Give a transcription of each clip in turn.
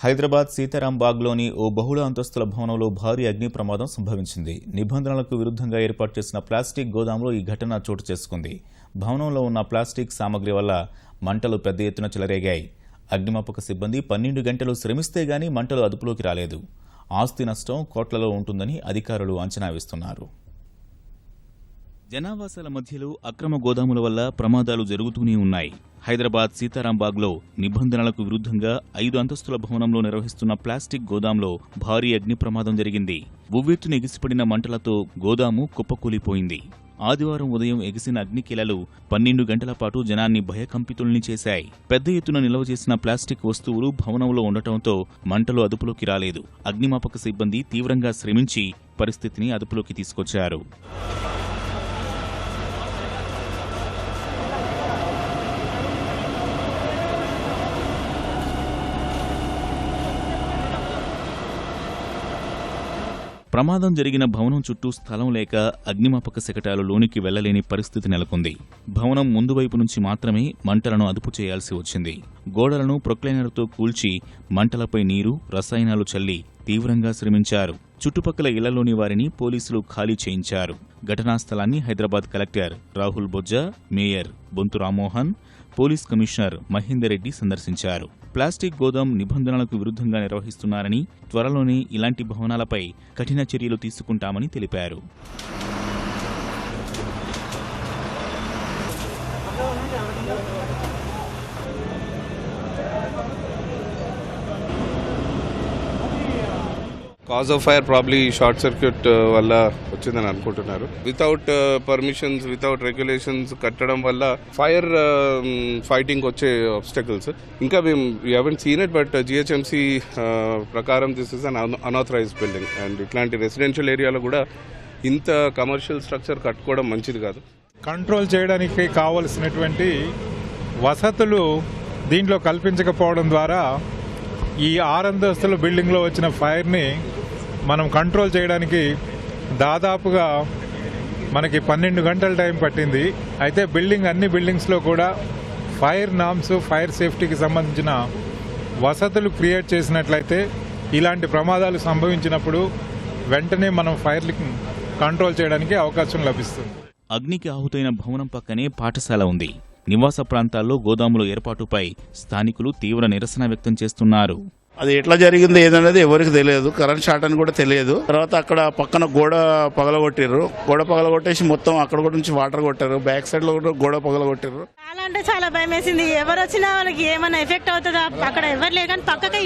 హైదరాబాద్ సీతారాంబాగ్లోని ఓ బహుళ అంతస్తుల భవనంలో భారీ అగ్ని ప్రమాదం సంభవించింది. నిబంధనలకు విరుద్ధంగా ఏర్పాటు చేసిన ప్లాస్టిక్ గోదాంలో ఈ ఘటన చోటు చేసుకుంది. భవనంలో ఉన్న ప్లాస్టిక్ సామగ్రి వల్ల మంటలు పెద్ద ఎత్తున చెలరేగాయి. అగ్నిమాపక సిబ్బంది 12 గంటలు శ్రమిస్తే గానీ మంటలు అదుపులోకి రాలేదు. ఆస్తి నష్టం కోట్లలో ఉంటుందని అధికారులు అంచనా వేస్తున్నారు. జనావాసాల మధ్యలో అక్రమ గోదాముల వల్ల ప్రమాదాలు జరుగుతూనే ఉన్నాయి. హైదరాబాద్ సీతారాంబాగ్లో నిబంధనలకు విరుద్ధంగా 5 అంతస్తుల భవనంలో నిర్వహిస్తున్న ప్లాస్టిక్ గోదాంలో భారీ అగ్ని ప్రమాదం జరిగింది. ఉవ్వెత్తున ఎగిసిపడిన మంటలతో గోదాము కుప్పకూలిపోయింది. ఆదివారం ఉదయం ఎగిసిన అగ్నికిలలు 12 గంటల పాటు జనాన్ని భయకంపితుల్ని చేశాయి. పెద్ద ఎత్తున నిల్వ చేసిన ప్లాస్టిక్ వస్తువులు భవనంలో ఉండటంతో మంటలు అదుపులోకి రాలేదు. అగ్నిమాపక సిబ్బంది తీవ్రంగా శ్రమించి పరిస్థితిని అదుపులోకి తీసుకొచ్చారు. ప్రమాదం జరిగిన భవనం చుట్టూ స్థలం లేక అగ్నిమాపక శకటాలు లోనికి వెళ్లలేని పరిస్థితి నెలకొంది. భవనం ముందు వైపు నుంచి మాత్రమే మంటలను అదుపు చేయాల్సి వచ్చింది. గోడలను ప్రొక్లైనర్తో కూల్చి మంటలపై నీరు, రసాయనాలు చల్లి తీవ్రంగా శ్రమించారు. చుట్టుపక్కల ఇళ్లలోని వారిని పోలీసులు ఖాళీ చేయించారు. ఘటనా స్థలాన్ని Hyderabad collector Rahul Bojja, mayor Bonthu Rammohan, police commissioner Mahender Reddy సందర్శించారు. ప్లాస్టిక్ గోదాం నిబంధనలకు విరుద్ధంగా నిర్వహిస్తున్నారని, త్వరలోనే ఇలాంటి భవనాలపై కఠిన చర్యలు తీసుకుంటామని తెలిపారు. Cause of fire probably short circuit వల్ల వచ్చిందని అనుకుంటున్నారు. వితౌట్ పర్మిషన్స్, వితౌట్ రెగ్యులేషన్స్ కట్టడం వల్ల ఫైర్ ఫైటింగ్ వచ్చే ఆబ్స్టకల్స్ ఇంకా మేము haven't seen it, but GHMC ప్రకారం this is an unauthorised building and ఇట్లాంటి రెసిడెన్షియల్ ఏరియాలో కూడా ఇంత కమర్షియల్ స్ట్రక్చర్ కట్టుకోవడం మంచిది కాదు. కంట్రోల్ చేయడానికి కావలసినటువంటి వసతులు దీంట్లో కల్పించకపోవడం ద్వారా ఈ 6 అంతస్తుల బిల్డింగ్లో వచ్చిన ఫైర్ని మనం కంట్రోల్ చేయడానికి దాదాపుగా మనకి 12 గంటల టైం పట్టింది. అయితే అన్ని బిల్డింగ్స్లో కూడా ఫైర్ నామ్స్, ఫైర్ సేఫ్టీకి సంబంధించిన వసతులు క్రియేట్ చేసినట్లయితే ఇలాంటి ప్రమాదాలు సంభవించినప్పుడు వెంటనే మనం ఫైర్ని కంట్రోల్ చేయడానికి అవకాశం లభిస్తుంది. అగ్నికి ఆహుతైన భవనం పక్కనే పాఠశాల ఉంది. నివాస ప్రాంతాల్లో గోదాముల ఏర్పాటుపై స్థానికులు తీవ్ర నిరసన వ్యక్తం చేస్తున్నారు. అది ఎట్లా జరిగింది ఏదనేది ఎవరికి తెలియదు. కరెంట్ షార్ట్ అని కూడా తెలియదు. తర్వాత అక్కడ పక్కన గోడ పగలగొట్టారు. గోడ పగలగొట్టేసి మొత్తం అక్కడ కూడా నుంచి వాటర్ కొట్టారు. బ్యాక్ సైడ్ లో కూడా గోడ పగలగొట్టారు. చాలా అంటే చాలా భయం వేసింది. ఎవరు వచ్చినా వాళ్ళకి ఏమైనా ఎఫెక్ట్ అవుతుందా? అక్కడ ఎవరు లేదు కానీ పక్కకి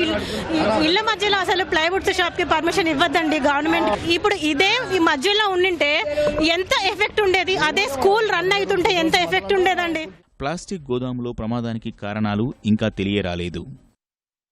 ఇళ్ల మధ్యలో అసలు ప్లైవుడ్ షాప్ కి పర్మిషన్ ఇవ్వద్దండి గవర్నమెంట్. ఇప్పుడు ఇదే ఈ మధ్యలో ఉండింటే ఎంత ఎఫెక్ట్ ఉండేది? అదే స్కూల్ రన్ అవుతుంటే ఎంత ఎఫెక్ట్ ఉండేదండి? ప్లాస్టిక్ గోదాములో ప్రమాదానికి కారణాలు ఇంకా తెలియరాలేదు.